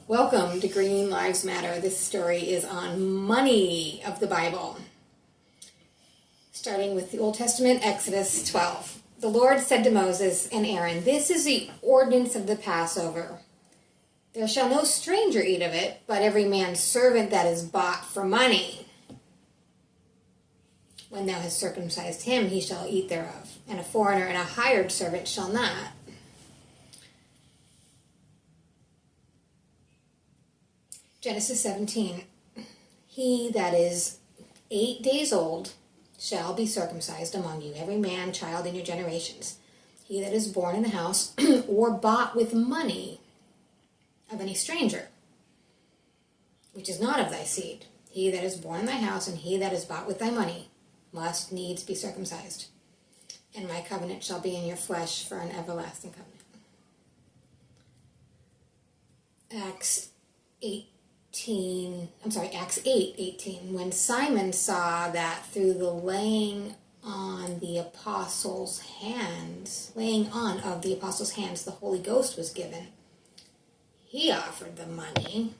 Welcome to Green Lives Matter. This story is on money of the Bible. Starting with the Old Testament, Exodus 12. The Lord said to Moses and Aaron, "This is the ordinance of the Passover. There shall no stranger eat of it, but every man's servant that is bought for money. When thou hast circumcised him, he shall eat thereof, and a foreigner and a hired servant shall not." Genesis 17. He that is 8 days old shall be circumcised among you, every man, child in your generations. He that is born in the house or bought with money of any stranger, which is not of thy seed. He that is born in thy house and he that is bought with thy money must needs be circumcised. And my covenant shall be in your flesh for an everlasting covenant. Acts 8:18. When Simon saw that through the laying on of the apostles' hands, the Holy Ghost was given, he offered the money.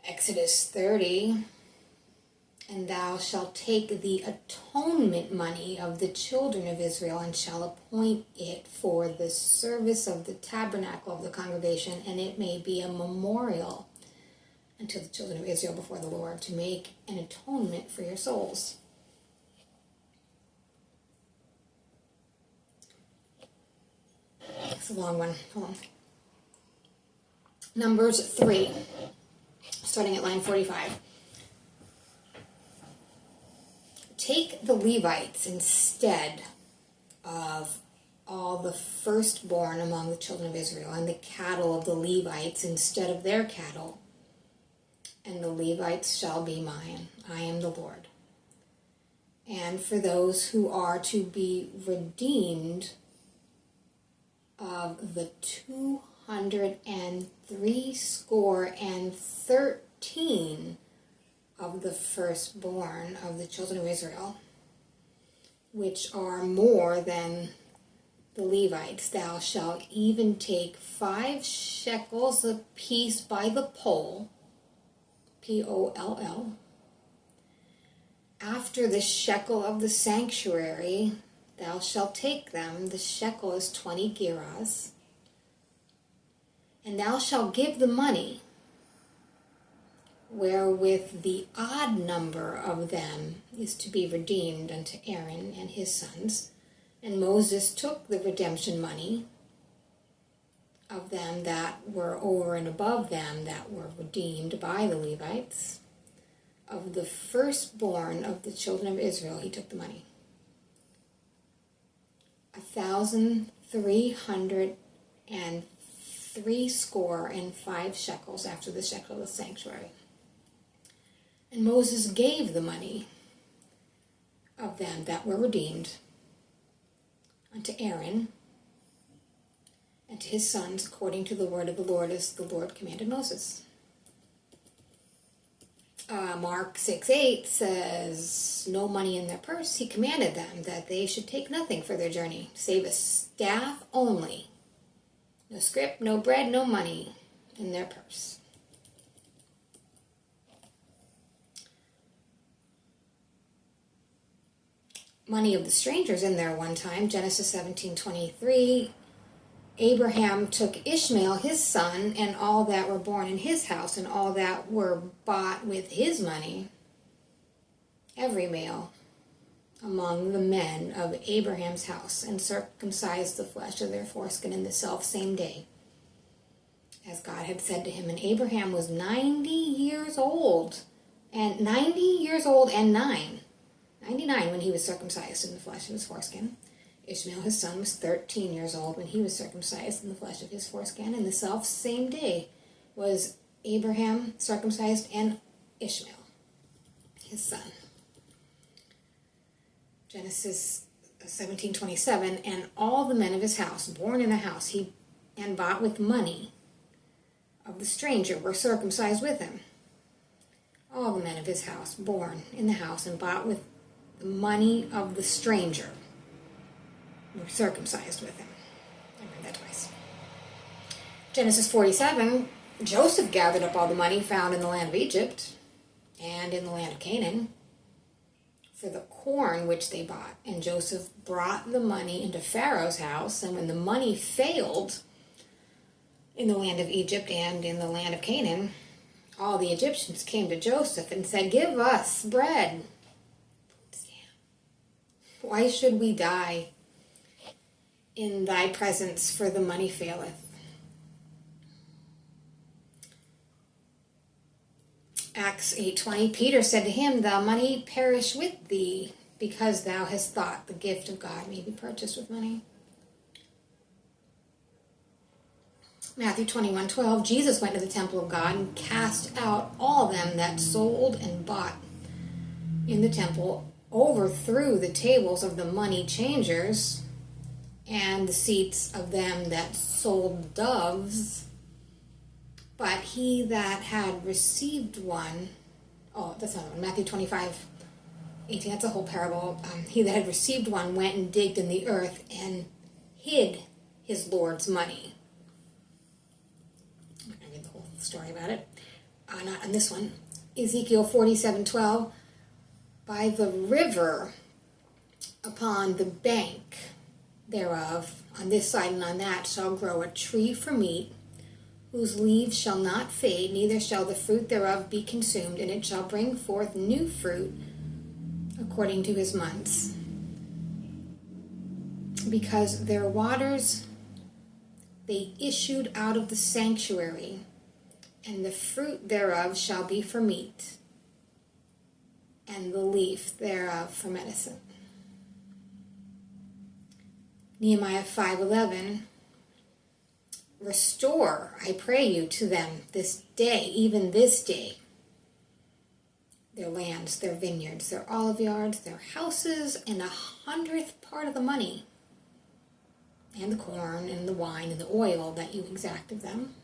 Exodus 30. And thou shalt take the atonement money of the children of Israel, and shall appoint it for the service of the tabernacle of the congregation, and it may be a memorial unto the children of Israel before the Lord, to make an atonement for your souls. It's a long one. Hold on. Numbers 3, starting at line 45. Take the Levites instead of all the firstborn among the children of Israel, and the cattle of the Levites instead of their cattle, and the Levites shall be mine. I am the Lord. And for those who are to be redeemed, of the 213 of the firstborn of the children of Israel, which are more than the Levites, thou shalt even take 5 shekels apiece by the poll, P-O-L-L, after the shekel of the sanctuary, thou shalt take them. The shekel is 20 gerahs, and thou shalt give the money, wherewith the odd number of them is to be redeemed, unto Aaron and his sons. And Moses took the redemption money of them that were over and above them that were redeemed by the Levites. Of the firstborn of the children of Israel he took the money. 1,365 shekels after the shekel of the sanctuary. And Moses gave the money of them that were redeemed unto Aaron and to his sons, according to the word of the Lord, as the Lord commanded Moses. Mark 6:8 says, no money in their purse. He commanded them that they should take nothing for their journey, save a staff only. No scrip, no bread, no money in their purse. Money of the strangers in there one time. Genesis 17:23. Abraham took Ishmael his son, and all that were born in his house, and all that were bought with his money, every male among the men of Abraham's house, and circumcised the flesh of their foreskin in the self same day, as God had said to him. And Abraham was 99 years old and 99 when he was circumcised in the flesh of his foreskin. Ishmael, his son, was 13 years old when he was circumcised in the flesh of his foreskin. And the self same day was Abraham circumcised and Ishmael, his son. Genesis 17:27. And all the men of his house, born in the house, he and bought with money of the stranger, were circumcised with him. All the men of his house, born in the house and bought with the money of the stranger, were circumcised with him. I read that twice. Genesis 47, Joseph gathered up all the money found in the land of Egypt and in the land of Canaan for the corn which they bought. And Joseph brought the money into Pharaoh's house, and when the money failed in the land of Egypt and in the land of Canaan, all the Egyptians came to Joseph and said, "Give us bread. Why should we die in thy presence, for the money faileth?" Acts 8:20, Peter said to him, "Thy money perish with thee, because thou hast thought the gift of God may be purchased with money." Matthew 21:12, Jesus went to the temple of God and cast out all them that sold and bought in the temple, overthrew the tables of the money changers and the seats of them that sold doves. But he that had received one, that's not one, Matthew 25:18, that's a whole parable. He that had received one went and digged in the earth and hid his Lord's money. I'm not going to read the whole story about it. Not on this one. Ezekiel 47:12, by the river upon the bank thereof, on this side and on that, shall grow a tree for meat, whose leaves shall not fade, neither shall the fruit thereof be consumed, and it shall bring forth new fruit according to his months. Because their waters they issued out of the sanctuary, and the fruit thereof shall be for meat, and the leaf thereof for medicine. Nehemiah 5:11, restore, I pray you, to them this day, even this day, their lands, their vineyards, their olive yards, their houses, and 100th part of the money, and the corn, and the wine, and the oil that you exact of them.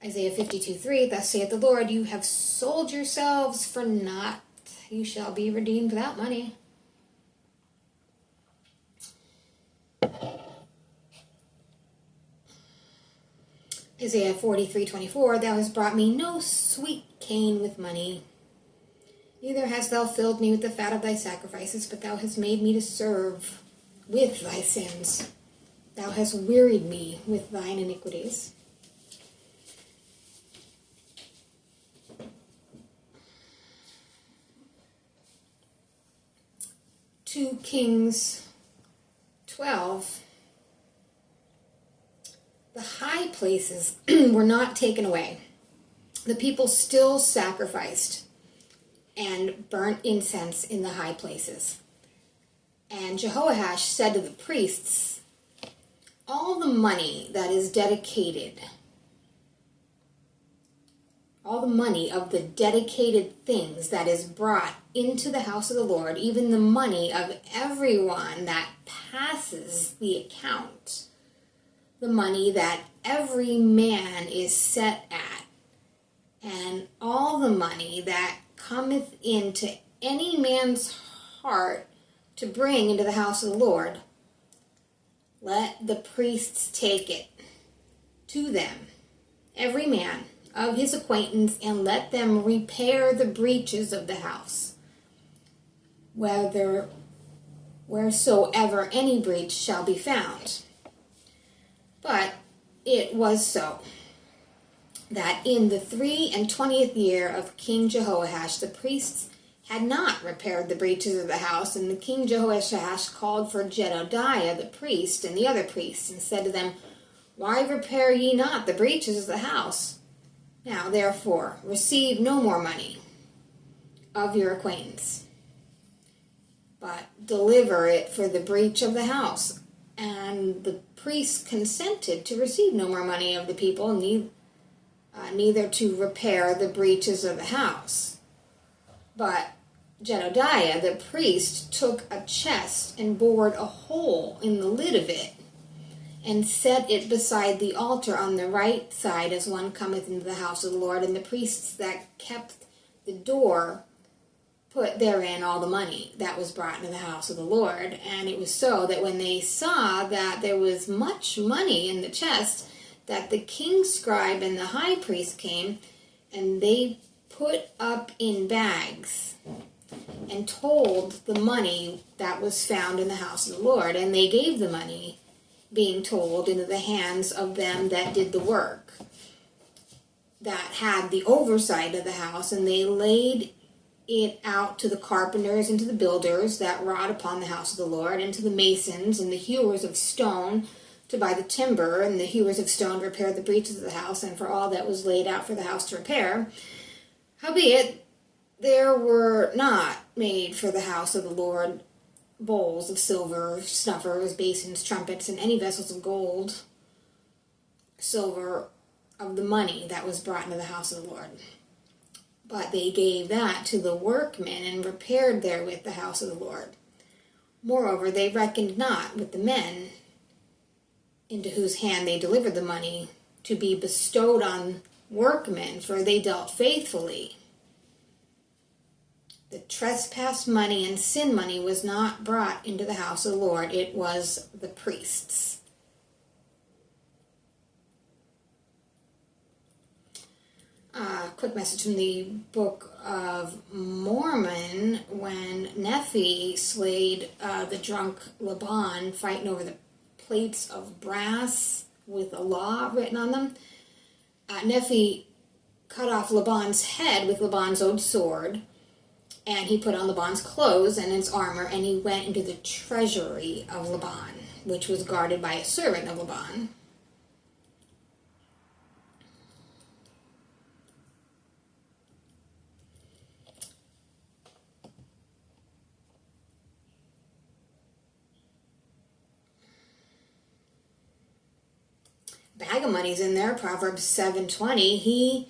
Isaiah 52:3, thus saith the Lord, you have sold yourselves for naught, you shall be redeemed without money. Isaiah 43:24, thou hast brought me no sweet cane with money, neither hast thou filled me with the fat of thy sacrifices, but thou hast made me to serve with thy sins. Thou hast wearied me with thine iniquities. Two Kings 12, the high places were not taken away. The people still sacrificed and burnt incense in the high places. And Jehoash said to the priests, all the money that is dedicated, all the money of the dedicated things that is brought into the house of the Lord, even the money of everyone that passes the account, the money that every man is set at, and all the money that cometh into any man's heart to bring into the house of the Lord, let the priests take it to them, every man of his acquaintance, and let them repair the breaches of the house, wheresoever any breach shall be found. But it was so, that in the 23 year of King Jehoash, the priests had not repaired the breaches of the house, and the king Jehoash called for Jedediah the priest and the other priests, and said to them, why repair ye not the breaches of the house? Now therefore receive no more money of your acquaintance, but deliver it for the breach of the house. And the priests consented to receive no more money of the people, neither to repair the breaches of the house. But Jedediah the priest took a chest and bored a hole in the lid of it, and set it beside the altar on the right side as one cometh into the house of the Lord. And the priests that kept the door put therein all the money that was brought into the house of the Lord. And it was so that when they saw that there was much money in the chest, that the king's scribe and the high priest came, and they put up in bags and told the money that was found in the house of the Lord. And they gave the money, being told, into the hands of them that did the work, that had the oversight of the house, and they laid it out to the carpenters and to the builders that wrought upon the house of the Lord, and to the masons and the hewers of stone to buy the timber, and the hewers of stone to repair the breaches of the house, and for all that was laid out for the house to repair. Howbeit, there were not made for the house of the Lord bowls of silver, snuffers, basins, trumpets, and any vessels of gold, silver, of the money that was brought into the house of the Lord. But they gave that to the workmen, and repaired therewith the house of the Lord. Moreover, they reckoned not with the men into whose hand they delivered the money to be bestowed on workmen, for they dealt faithfully. The trespass money and sin money was not brought into the house of the Lord, it was the priests. Quick message from the Book of Mormon. When Nephi slayed the drunk Laban, fighting over the plates of brass with a law written on them, Nephi cut off Laban's head with Laban's own sword, and he put on Laban's clothes and his armor, and he went into the treasury of Laban, which was guarded by a servant of Laban. Bag of money's in there, Proverbs 7:20. He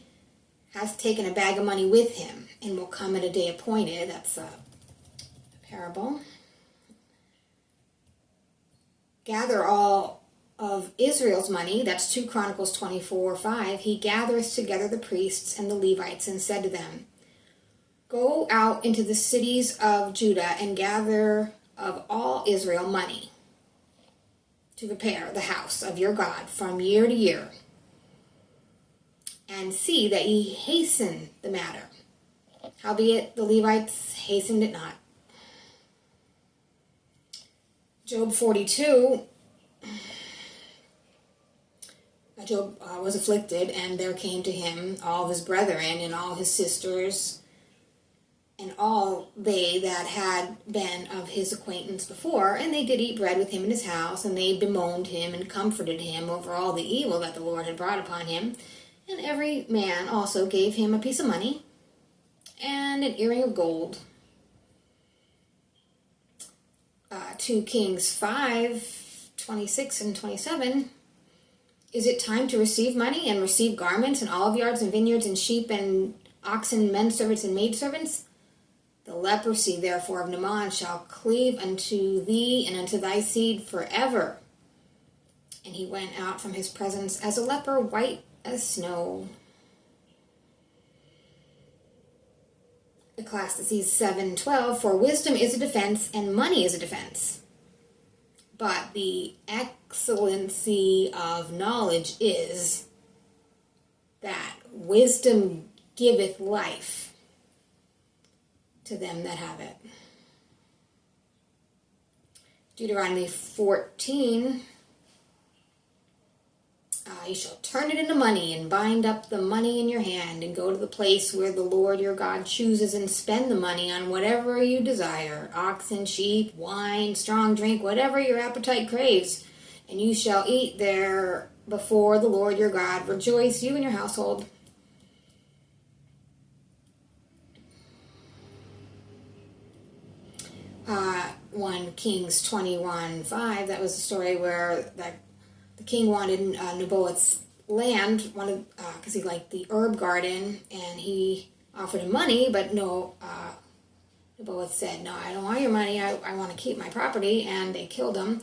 hath taken a bag of money with him, and will come at a day appointed. That's a parable. Gather all of Israel's money. That's 2 Chronicles 24:5. He gathereth together the priests and the Levites, and said to them, Go out into the cities of Judah, and gather of all Israel money, to repair the house of your God from year to year, and see that ye hasten the matter. Howbeit the Levites hastened it not. Job 42, Job was afflicted, and there came to him all of his brethren and all his sisters, and all they that had been of his acquaintance before, and they did eat bread with him in his house, and they bemoaned him and comforted him over all the evil that the Lord had brought upon him. And every man also gave him a piece of money and an earring of gold. 2 Kings 5:26 and 27. Is it time to receive money and receive garments and olive yards and vineyards and sheep and oxen, men servants and maidservants? The leprosy, therefore, of Naaman shall cleave unto thee and unto thy seed forever. And he went out from his presence as a leper, white as snow. Ecclesiastes 7:12. For wisdom is a defense, and money is a defense. But the excellency of knowledge is that wisdom giveth life to them that have it. Deuteronomy 14. You shall turn it into money, and bind up the money in your hand, and go to the place where the Lord your God chooses, and spend the money on whatever you desire, oxen, sheep, wine, strong drink, whatever your appetite craves. And you shall eat there before the Lord your God. Rejoice, you and your household. Uh, 1 Kings 21:5. That was a story where the king wanted Naboth's land, because he liked the herb garden, and he offered him money, but Naboth said, no, I don't want your money, I want to keep my property, and they killed him.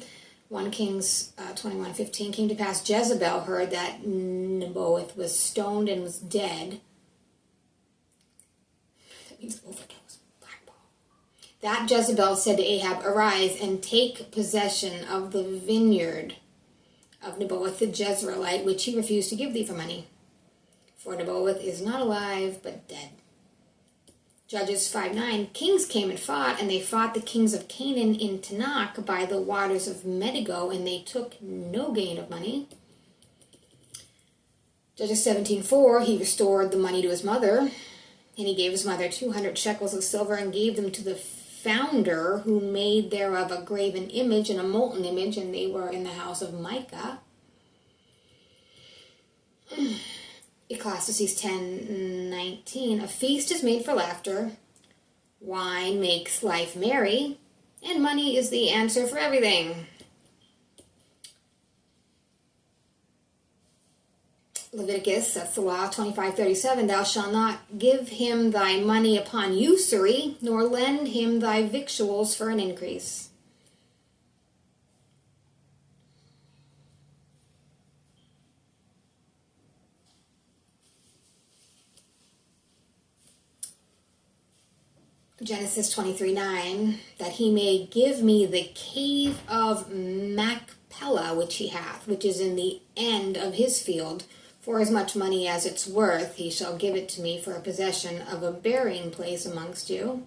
1 Kings 21:15. Came to pass, Jezebel heard that Naboth was stoned and was dead. That means overdose, blackball. That Jezebel said to Ahab, "Arise and take possession of the vineyard of Naboth the Jezreelite, which he refused to give thee for money. For Naboth is not alive, but dead." Judges 5:9, kings came and fought, and they fought the kings of Canaan in Tanakh by the waters of Medigo, and they took no gain of money. Judges 17:4, he restored the money to his mother, and he gave his mother 200 shekels of silver and gave them to the founder, who made thereof a graven image and a molten image, and they were in the house of Micah. Ecclesiastes 10:19, a feast is made for laughter, wine makes life merry, and money is the answer for everything. Leviticus, that's the law, 25:37, thou shalt not give him thy money upon usury, nor lend him thy victuals for an increase. Genesis 23:9, that he may give me the cave of Machpelah, which he hath, which is in the end of his field, for as much money as it's worth, he shall give it to me for a possession of a burying place amongst you.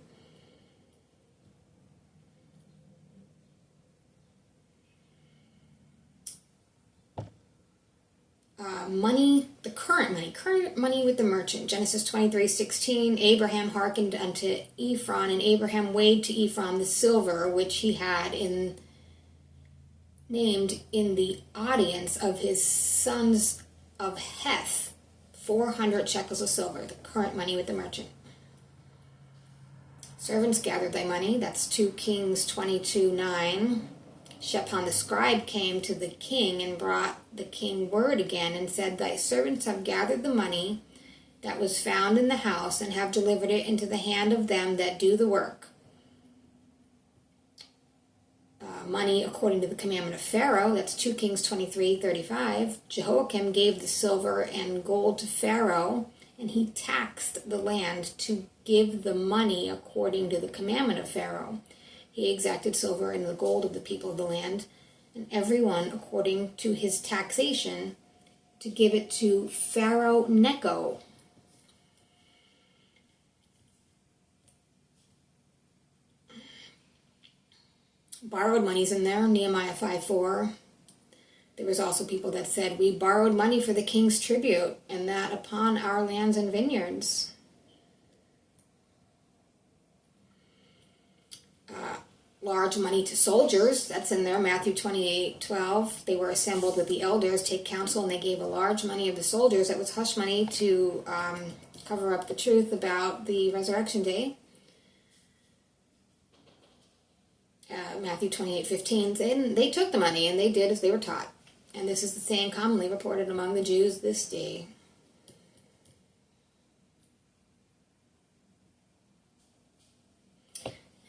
Current money with the merchant. Genesis 23:16, Abraham hearkened unto Ephron, and Abraham weighed to Ephron the silver which he had named in the audience of his sons of Heth, 400 shekels of silver, the current money with the merchant. Servants gathered thy money, that's 2 Kings 22:9. Shaphan the scribe came to the king and brought the king word again and said, thy servants have gathered the money that was found in the house and have delivered it into the hand of them that do the work. Money according to the commandment of Pharaoh, that's 2 Kings 23:35. Jehoiakim gave the silver and gold to Pharaoh, and he taxed the land to give the money according to the commandment of Pharaoh. He exacted silver and the gold of the people of the land, and every one according to his taxation, to give it to Pharaoh Necho. Borrowed money's in there, Nehemiah 5:4. There was also people that said, we borrowed money for the king's tribute, and that upon our lands and vineyards. Large money to soldiers, that's in there, Matthew 28:12. They were assembled with the elders, take counsel, and they gave a large money of the soldiers. That was hush money to cover up the truth about the resurrection day. Matthew 28:15, they took the money and they did as they were taught. And this is the saying commonly reported among the Jews this day.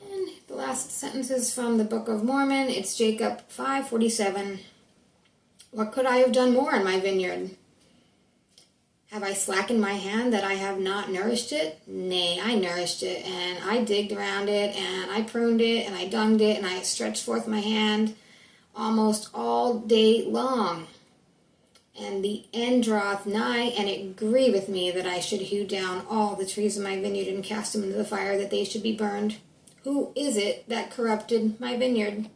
And the last sentence is from the Book of Mormon. It's Jacob 5:47. What could I have done more in my vineyard? Have I slackened my hand that I have not nourished it? Nay, I nourished it, and I digged around it, and I pruned it, and I dunged it, and I stretched forth my hand almost all day long. And the end draweth nigh, and it grieveth me that I should hew down all the trees of my vineyard and cast them into the fire, that they should be burned. Who is it that corrupted my vineyard?